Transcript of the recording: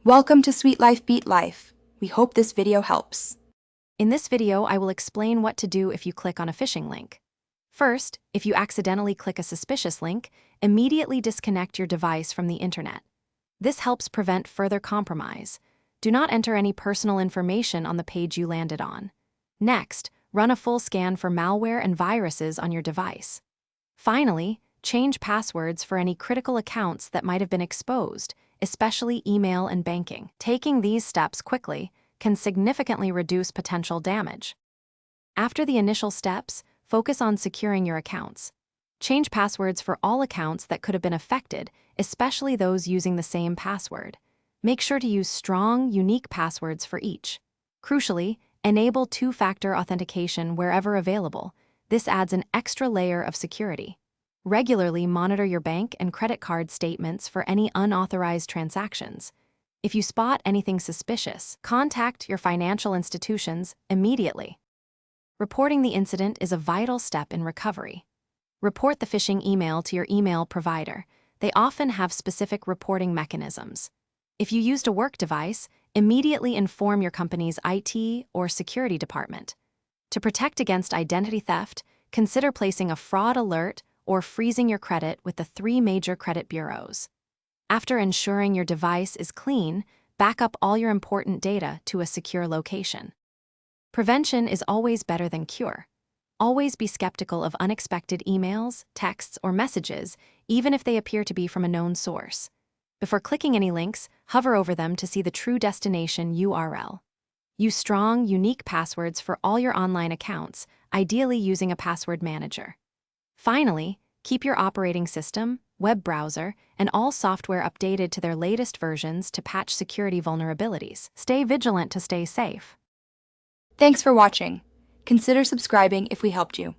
Welcome to Sweet Life Beat Life. We hope this video helps. In this video, I will explain what to do if you click on a phishing link. First, if you accidentally click a suspicious link, immediately disconnect your device from the internet. This helps prevent further compromise. Do not enter any personal information on the page you landed on. Next, run a full scan for malware and viruses on your device. Finally, change passwords for any critical accounts that might have been exposed, especially email and banking. Taking these steps quickly can significantly reduce potential damage. After the initial steps, focus on securing your accounts. Change passwords for all accounts that could have been affected, especially those using the same password. Make sure to use strong, unique passwords for each. Crucially, enable two-factor authentication wherever available. This adds an extra layer of security. Regularly monitor your bank and credit card statements for any unauthorized transactions. If you spot anything suspicious, contact your financial institutions immediately. Reporting the incident is a vital step in recovery. Report the phishing email to your email provider. They often have specific reporting mechanisms. If you used a work device, immediately inform your company's IT or security department. To protect against identity theft, consider placing a fraud alert or freezing your credit with the 3 major credit bureaus. After ensuring your device is clean, back up all your important data to a secure location. Prevention is always better than cure. Always be skeptical of unexpected emails, texts, or messages, even if they appear to be from a known source. Before clicking any links, hover over them to see the true destination URL. Use strong, unique passwords for all your online accounts, ideally using a password manager. Finally, keep your operating system, web browser, and all software updated to their latest versions to patch security vulnerabilities. Stay vigilant to stay safe. Thanks for watching. Consider subscribing if we helped you.